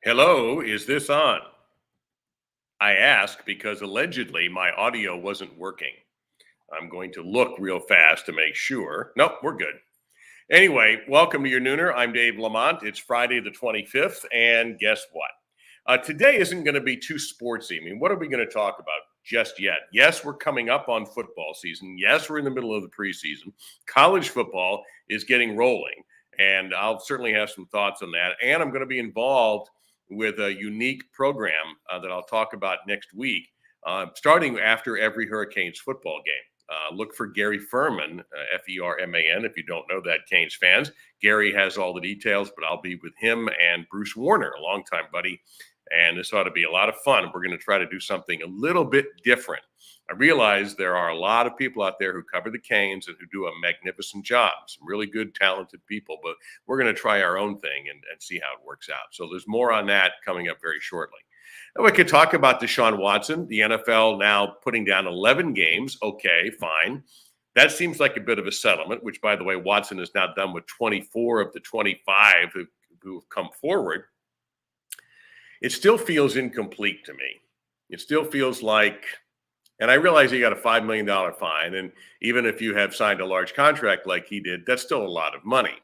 Hello, is this on? I ask because allegedly my audio wasn't working. I'm going to look real fast to make sure. Nope, we're good. Anyway, welcome to your Nooner. I'm Dave Lamont. It's Friday the 25th, and guess what? Today isn't going to be too sportsy. I mean, what are we going to talk about just yet? Yes, we're coming up on football season. Yes, we're in the middle of the preseason. College football is getting rolling, and I'll certainly have some thoughts on that. And I'm going to be involved with a unique program that I'll talk about next week, starting after every Hurricanes football game. Look for Gary Furman, Ferman, if you don't know that, Canes fans. Gary has all the details, but I'll be with him and Bruce Warner, a longtime buddy. And this ought to be a lot of fun. We're going to try to do something a little bit different. I realize there are a lot of people out there who cover the Canes and who do a magnificent job, some really good, talented people, but we're going to try our own thing and see how it works out. So there's more on that coming up very shortly. And we could talk about Deshaun Watson, the NFL now putting down 11 games. Okay, fine. That seems like a bit of a settlement, which, by the way, Watson is now done with 24 of the 25 who have come forward. It still feels incomplete to me. It still feels like, and I realize he got a $5 million fine. And even if you have signed a large contract like he did, that's still a lot of money.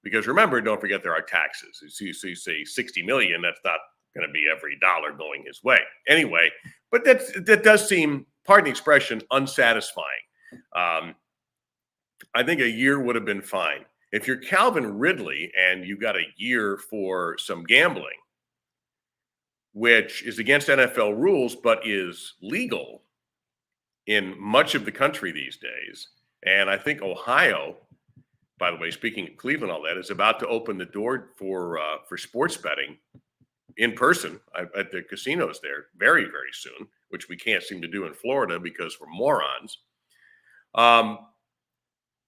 Because remember, don't forget there are taxes. So you say 60 million, that's not going to be every dollar going his way. Anyway, but that does seem, pardon the expression, unsatisfying. I think a year would have been fine. If you're Calvin Ridley and you got a year for some gambling, which is against NFL rules, but is legal in much of the country these days. And I think Ohio, by the way, speaking of Cleveland, all that, is about to open the door for sports betting in person at the casinos there very, very soon, which we can't seem to do in Florida because we're morons.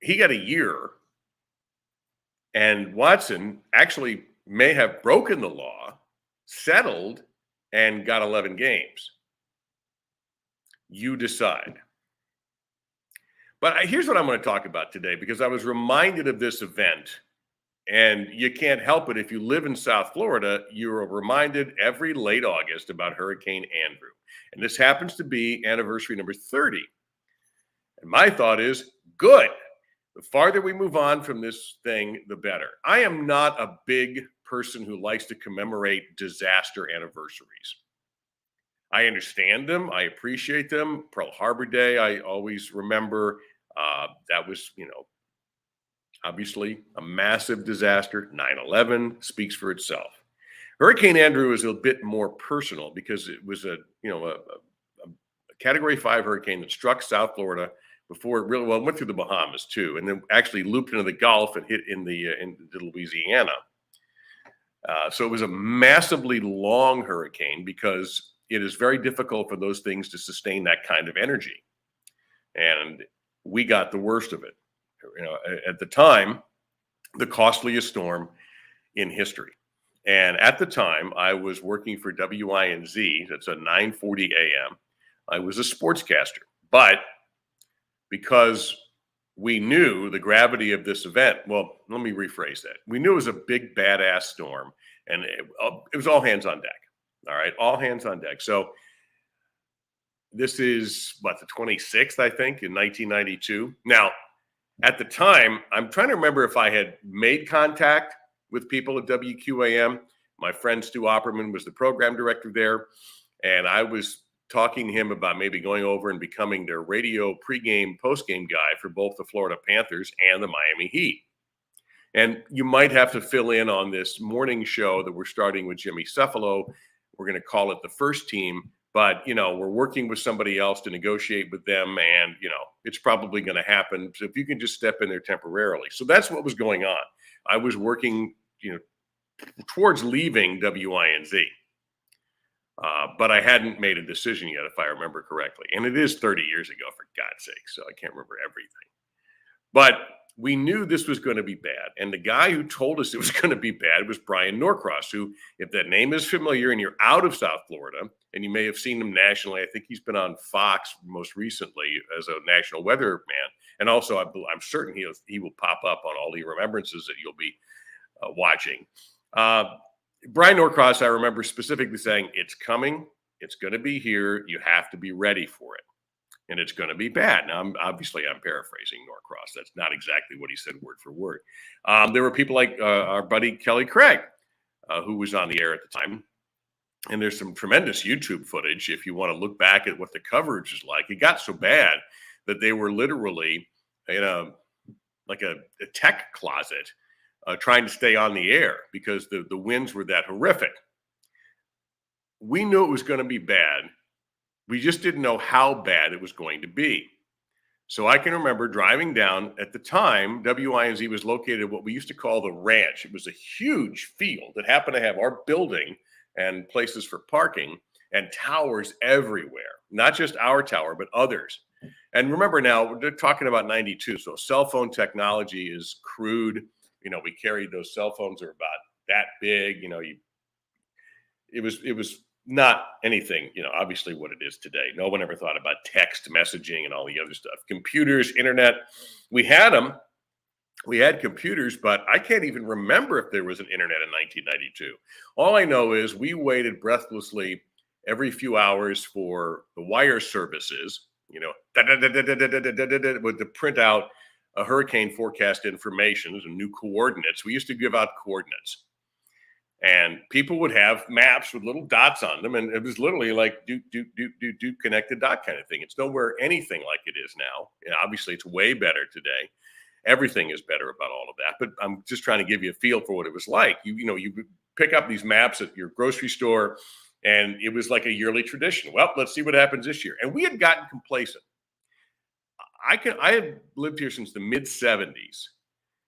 He got a year, and Watson actually may have broken the law, settled, and got 11 games. You decide. But here's what I'm going to talk about today, because I was reminded of this event, and you can't help it. If you live in South Florida, you're reminded every late August about Hurricane Andrew. And this happens to be anniversary number 30. And my thought is, good. The farther we move on from this thing, the better. I am not a big person who likes to commemorate disaster anniversaries. I understand them. I appreciate them. Pearl Harbor Day, I always remember. That was, obviously a massive disaster. 9/11 speaks for itself. Hurricane Andrew is a bit more personal because it was a Category 5 hurricane that struck South Florida before it really, it went through the Bahamas too, and then actually looped into the Gulf and hit into Louisiana. So it was a massively long hurricane because it is very difficult for those things to sustain that kind of energy. And we got the worst of it. At the time, the costliest storm in history. And at the time, I was working for WINZ. That's a 9:40 a.m. I was a sportscaster. But because we knew the gravity of this event, well, let me rephrase that. We knew it was a big, badass storm, and it was all hands on deck. All right, all hands on deck. So this is, the 26th, I think, in 1992. Now, at the time, I'm trying to remember if I had made contact with people at WQAM. My friend Stu Opperman was the program director there, and I was talking to him about maybe going over and becoming their radio pregame, postgame guy for both the Florida Panthers and the Miami Heat. And you might have to fill in on this morning show that we're starting with Jimmy Cephalo. We're going to call it the First Team, but, we're working with somebody else to negotiate with them, and, it's probably going to happen. So if you can just step in there temporarily. So that's what was going on. I was working, towards leaving WINZ. But I hadn't made a decision yet, if I remember correctly. And it is 30 years ago, for God's sake, so I can't remember everything. But we knew this was going to be bad. And the guy who told us it was going to be bad was Brian Norcross, who, if that name is familiar and you're out of South Florida, and you may have seen him nationally, I think he's been on Fox most recently as a national weather man. And also, I'm certain he will pop up on all the remembrances that you'll be watching. Brian Norcross, I remember specifically saying, it's coming. It's going to be here. You have to be ready for it. And it's going to be bad. Now, I'm paraphrasing Norcross. That's not exactly what he said word for word. There were people like our buddy Kelly Craig, who was on the air at the time. And there's some tremendous YouTube footage if you want to look back at what the coverage is like. It got so bad that they were literally in a tech closet trying to stay on the air because the winds were that horrific. We knew it was going to be bad. We just didn't know how bad it was going to be. So I can remember driving down. At the time, WINZ was located at what we used to call the ranch. It was a huge field that happened to have our building and places for parking and towers everywhere, not just our tower, but others. And remember now, we're talking about 92. So cell phone technology is crude. We carried those cell phones are about that big. It was not anything, obviously what it is today. No one ever thought about text messaging and all the other stuff. Computers, internet, we had them. We had computers, but I can't even remember if there was an internet in 1992. All I know is we waited breathlessly every few hours for the wire services, to print out a hurricane forecast information and new coordinates. We used to give out coordinates. And people would have maps with little dots on them. And it was literally like do connected dot kind of thing. It's nowhere anything like it is now. Obviously, it's way better today. Everything is better about all of that. But I'm just trying to give you a feel for what it was like. You pick up these maps at your grocery store, and it was like a yearly tradition. Well, let's see what happens this year. And we had gotten complacent. I had lived here since the mid-'70s.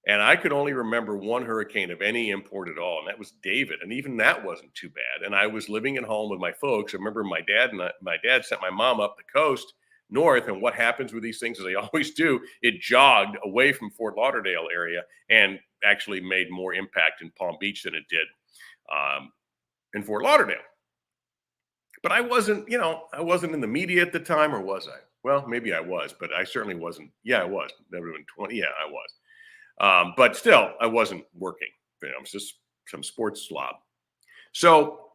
And I could only remember one hurricane of any import at all, and that was David. And even that wasn't too bad. And I was living at home with my folks. I remember my dad sent my mom up the coast north. And what happens with these things, as they always do, it jogged away from Fort Lauderdale area and actually made more impact in Palm Beach than it did in Fort Lauderdale. But I wasn't in the media at the time, or was I? Well, maybe I was, but I certainly wasn't. Yeah, I was. That would have been 20. Yeah, I was. But still, I wasn't working. I was just some sports slob. So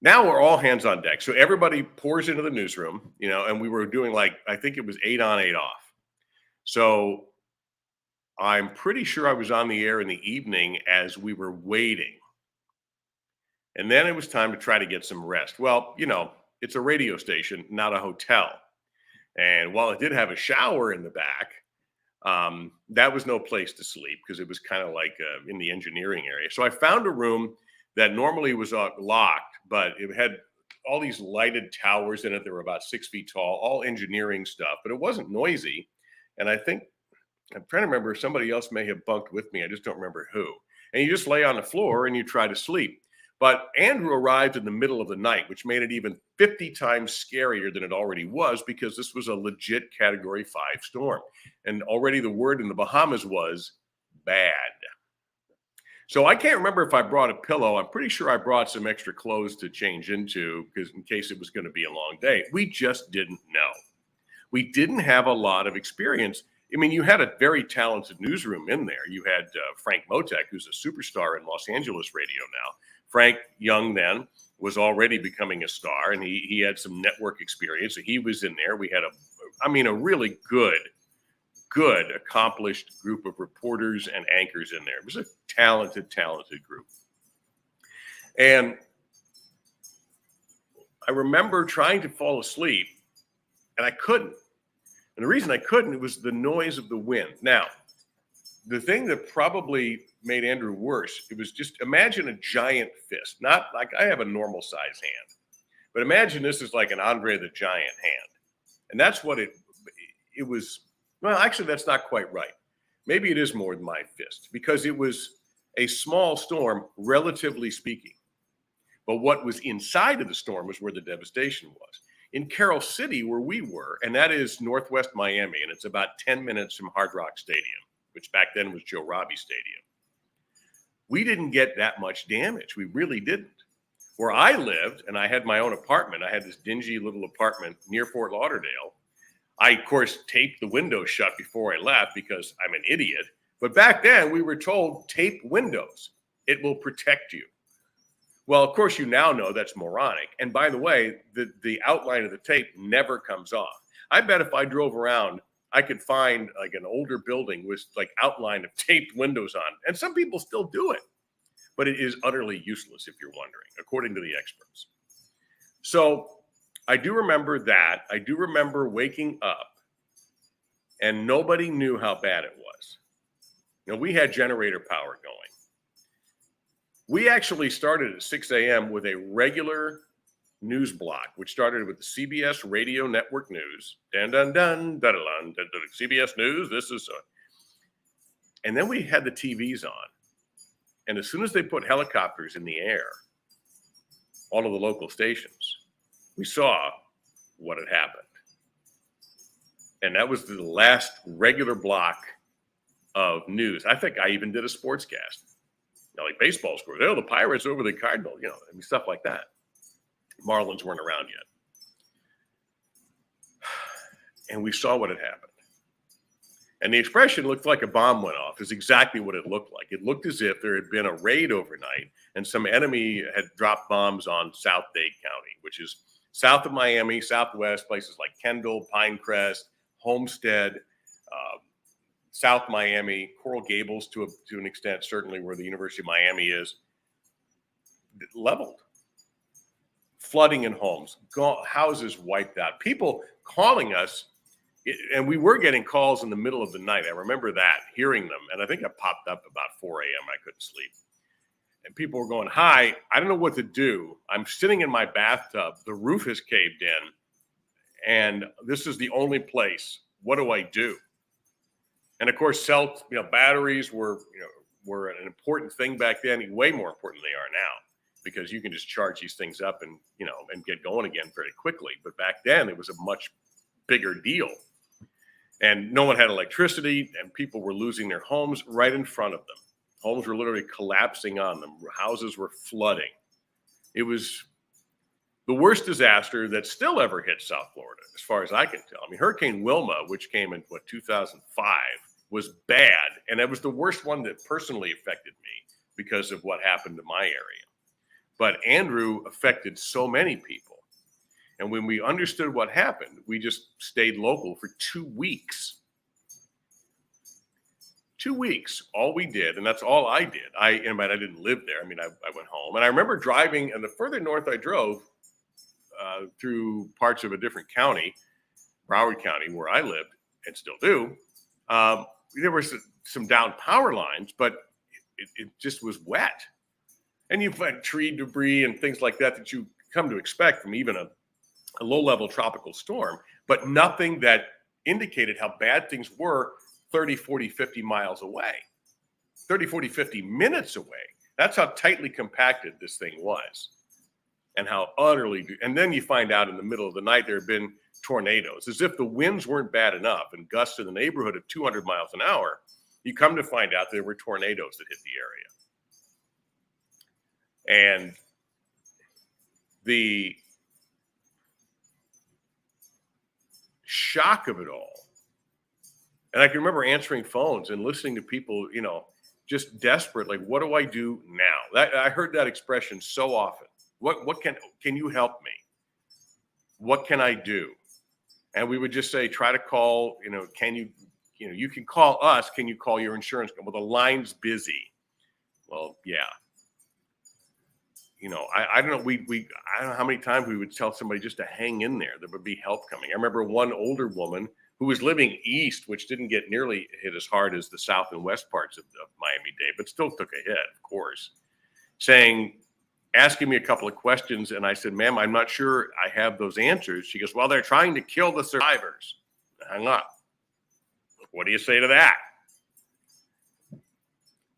now we're all hands on deck. So everybody pours into the newsroom, and we were doing I think it was 8 on, 8 off. So I'm pretty sure I was on the air in the evening as we were waiting. And then it was time to try to get some rest. Well, it's a radio station, not a hotel. And while it did have a shower in the back, that was no place to sleep because it was kind of like in the engineering area. So I found a room that normally was locked, but it had all these lighted towers in it that were about 6 feet tall, all engineering stuff, but it wasn't noisy. And I'm trying to remember, somebody else may have bunked with me. I just don't remember who. And you just lay on the floor and you try to sleep. But Andrew arrived in the middle of the night, which made it even 50 times scarier than it already was, because this was a legit Category 5 storm. And already the word in the Bahamas was bad. So I can't remember if I brought a pillow. I'm pretty sure I brought some extra clothes to change into, because in case it was going to be a long day. We just didn't know. We didn't have a lot of experience. I mean, you had a very talented newsroom in there. You had Frank Motek, who's a superstar in Los Angeles radio now. Frank Young then was already becoming a star, and he had some network experience. So he was in there. We had a really good, accomplished group of reporters and anchors in there. It was a talented group. And I remember trying to fall asleep, and I couldn't. And the reason I couldn't, it was the noise of the wind. Now, the thing that probably made Andrew worse, it was just, imagine a giant fist. Not like I have a normal size hand, but imagine this is like an Andre the Giant hand. And that's what it was. Well, actually, that's not quite right. Maybe it is more than my fist, because it was a small storm, relatively speaking. But what was inside of the storm was where the devastation was. In Carroll City, where we were, and that is northwest Miami, and it's about 10 minutes from Hard Rock Stadium, which back then was Joe Robbie Stadium. We didn't get that much damage. We really didn't. Where I lived, and I had my own apartment, I had this dingy little apartment near Fort Lauderdale. I, of course, taped the windows shut before I left because I'm an idiot. But back then, we were told, tape windows. It will protect you. Well, of course, you now know that's moronic. And by the way, the outline of the tape never comes off. I bet if I drove around, I could find like an older building with like outline of taped windows on. And some people still do it. But it is utterly useless if you're wondering, according to the experts. So I do remember that. I do remember waking up and nobody knew how bad it was. You know, we had generator power going. We actually started at 6 a.m. with a regular news block, which started with the CBS Radio Network News. Dun, dun, dun, dun, dun, dun, dun, CBS News, this is and then we had the TVs on. And as soon as they put helicopters in the air, all of the local stations, we saw what had happened. And that was the last regular block of news. I think I even did a sportscast. You know, like baseball scores. Oh, the Pirates over the Cardinals, you know, I mean, stuff like that. Marlins weren't around yet. And we saw what had happened. And the expression looked like a bomb went off is exactly what it looked like. It looked as if there had been a raid overnight and some enemy had dropped bombs on South Dade County, which is south of Miami, southwest, places like Kendall, Pinecrest, Homestead, South Miami, Coral Gables to an extent, certainly where the University of Miami is, leveled. Flooding in homes, houses wiped out. People calling us, and we were getting calls in the middle of the night. I remember that, hearing them, and I think I popped up about 4 a.m. I couldn't sleep. And people were going, hi, I don't know what to do. I'm sitting in my bathtub. The roof has caved in, and this is the only place. What do I do? And of course, batteries were an important thing back then, way more important than they are now, because you can just charge these things up and get going again very quickly. But back then, it was a much bigger deal. And no one had electricity, and people were losing their homes right in front of them. Homes were literally collapsing on them. Houses were flooding. It was the worst disaster that still ever hit South Florida, as far as I can tell. I mean, Hurricane Wilma, which came in 2005, was bad. And that was the worst one that personally affected me because of what happened to my area. But Andrew affected so many people. And when we understood what happened, we just stayed local for 2 weeks. 2 weeks, all we did, and that's all I did. I didn't live there. I mean, I went home. And I remember driving, and the further north I drove, through parts of a different county, Broward County, where I lived and still do, there were some down power lines, but it just was wet. And you've had tree debris and things like that you come to expect from even a low-level tropical storm, but nothing that indicated how bad things were 30, 40, 50 miles away, 30, 40, 50 minutes away. That's how tightly compacted this thing was and how utterly. And then you find out in the middle of the night there have been tornadoes, as if the winds weren't bad enough and gusts in the neighborhood of 200 miles an hour. You come to find out there were tornadoes that hit the area. And the shock of it all. And I can remember answering phones and listening to people, just desperate, like, what do I do now? I heard that expression so often. What can you help me? What can I do? And we would just say, try to call, you can call us. Can you call your insurance company? Well, the line's busy. Well, yeah. I don't know. I don't know how many times we would tell somebody just to hang in there. There would be help coming. I remember one older woman who was living east, which didn't get nearly hit as hard as the south and west parts of Miami-Dade, but still took a hit, of course, asking me a couple of questions. And I said, ma'am, I'm not sure I have those answers. She goes, well, they're trying to kill the survivors. I hung up. What do you say to that?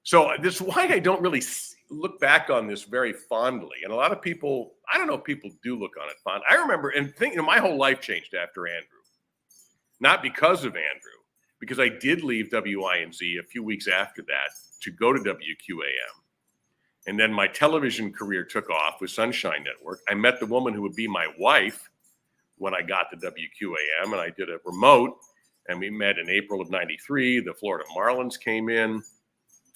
So this is why I don't really look back on this very fondly. And a lot of people, I don't know if people do look on it fond. I remember and think, my whole life changed after Andrew. Not because of Andrew, because I did leave WINZ a few weeks after that to go to WQAM. And then my television career took off with Sunshine Network. I met the woman who would be my wife when I got to WQAM, and I did a remote, and we met in April of '93. The Florida Marlins came in.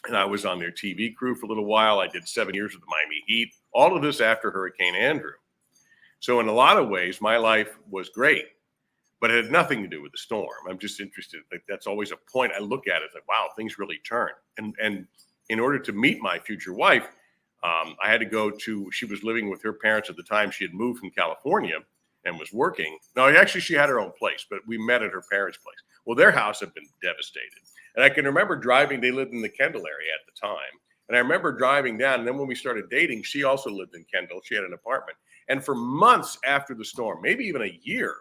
and I was on their TV crew for a little while. I did 7 years with the Miami Heat. All of this after Hurricane Andrew. So in a lot of ways, my life was great, but it had nothing to do with the storm. I'm just interested. Like, that's always a point I look at. It's like, wow, things really turned. And in order to meet my future wife, I had to go to, she was living with her parents at the time. She had moved from California and was working. No, actually, she had her own place, but we met at her parents' place. Well, their house had been devastated. And I can remember driving, they lived in the Kendall area at the time. And I remember driving down. And then when we started dating, she also lived in Kendall. She had an apartment. And for months after the storm, maybe even a year,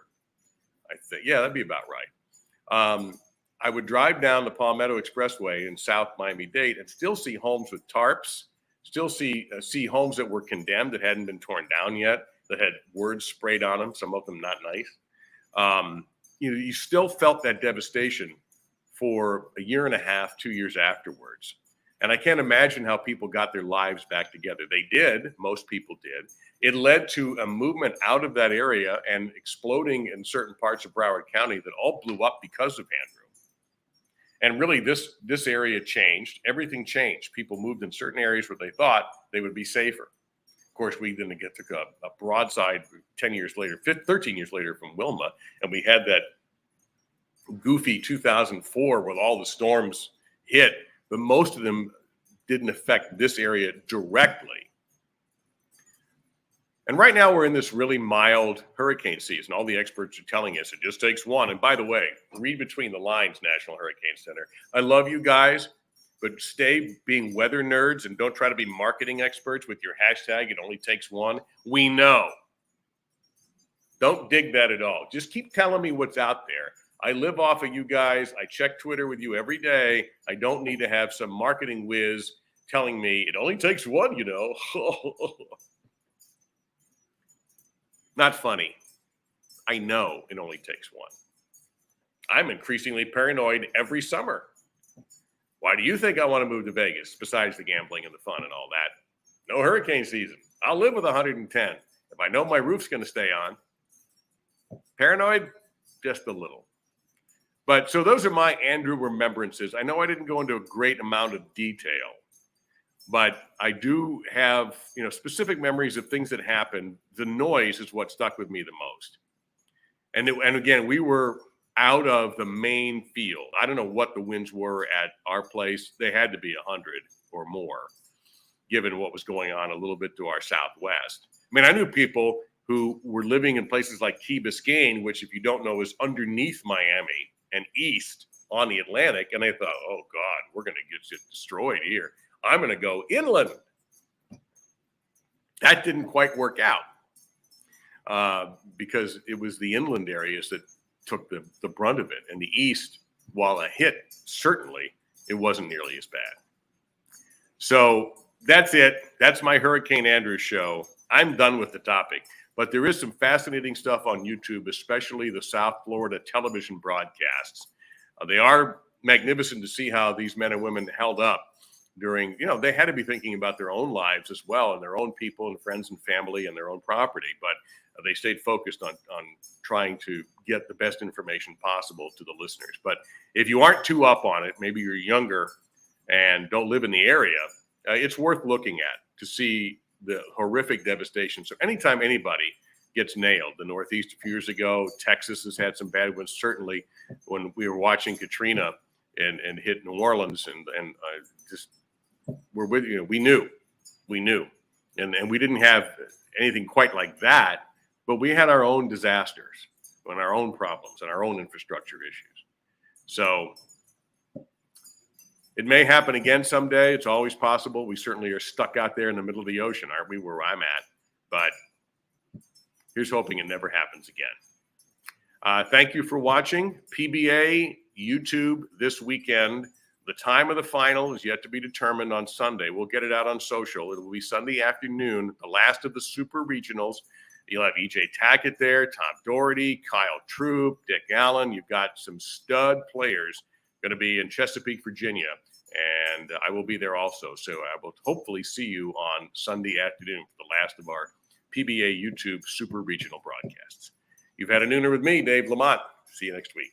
I think, yeah, that'd be about right. I would drive down the Palmetto Expressway in South Miami-Dade and still see homes with tarps, still see homes that were condemned that hadn't been torn down yet, that had words sprayed on them, some of them not nice. You still felt that devastation for a year and a half, 2 years afterwards. And I can't imagine how people got their lives back together. They did. Most people did. It led to a movement out of that area and exploding in certain parts of Broward County that all blew up because of Andrew. And really, this area changed. Everything changed. People moved in certain areas where they thought they would be safer. Of course, we then took a broadside 10 years later, 13 years later from Wilma, and we had that goofy 2004 where all the storms hit, but most of them didn't affect this area directly. And right now we're in this really mild hurricane season. All the experts are telling us it just takes one. And by the way, read between the lines, National Hurricane Center. I love you guys, but stay being weather nerds and don't try to be marketing experts with your hashtag, it only takes one. We know. Don't dig that at all. Just keep telling me what's out there. I live off of you guys. I check Twitter with you every day. I don't need to have some marketing whiz telling me it only takes one, you know. Not funny. I know it only takes one. I'm increasingly paranoid every summer. Why do you think I want to move to Vegas, besides the gambling and the fun and all that? No hurricane season. I'll live with 110. If I know my roof's going to stay on. Paranoid? Just a little. But so those are my Andrew remembrances. I know I didn't go into a great amount of detail, but I do have, specific memories of things that happened. The noise is what stuck with me the most. And again, we were out of the main field. I don't know what the winds were at our place. They had to be 100 or more, given what was going on a little bit to our southwest. I mean, I knew people who were living in places like Key Biscayne, which, if you don't know, is underneath Miami and east on the Atlantic. And they thought, oh, God, we're going to get shit destroyed here. I'm going to go inland. That didn't quite work out because it was the inland areas that took the brunt of it. And the east, while a hit, certainly, it wasn't nearly as bad. So that's it. That's my Hurricane Andrew show. I'm done with the topic. But there is some fascinating stuff on YouTube, especially the South Florida television broadcasts. They are magnificent to see how these men and women held up during, they had to be thinking about their own lives as well and their own people and friends and family and their own property. But they stayed focused on trying to get the best information possible to the listeners. But if you aren't too up on it, maybe you're younger and don't live in the area, it's worth looking at to see the horrific devastation. So anytime anybody gets nailed, the Northeast a few years ago, Texas has had some bad ones. Certainly when we were watching Katrina and hit New Orleans and just we're with you, we knew, and we didn't have anything quite like that, but we had our own disasters and our own problems and our own infrastructure issues. So it may happen again someday. It's always possible. We certainly are stuck out there in the middle of the ocean, aren't we, where I'm at? But here's hoping it never happens again. Thank you for watching. PBA YouTube this weekend. The time of the final is yet to be determined on Sunday. We'll get it out on social. It will be Sunday afternoon, the last of the super regionals. You'll have EJ Tackett there, Tom Doherty, Kyle Troop, Dick Allen. You've got some stud players going to be in Chesapeake, Virginia, and I will be there also. So I will hopefully see you on Sunday afternoon for the last of our PBA YouTube Super Regional broadcasts. You've had a nooner with me, Dave Lamont. See you next week.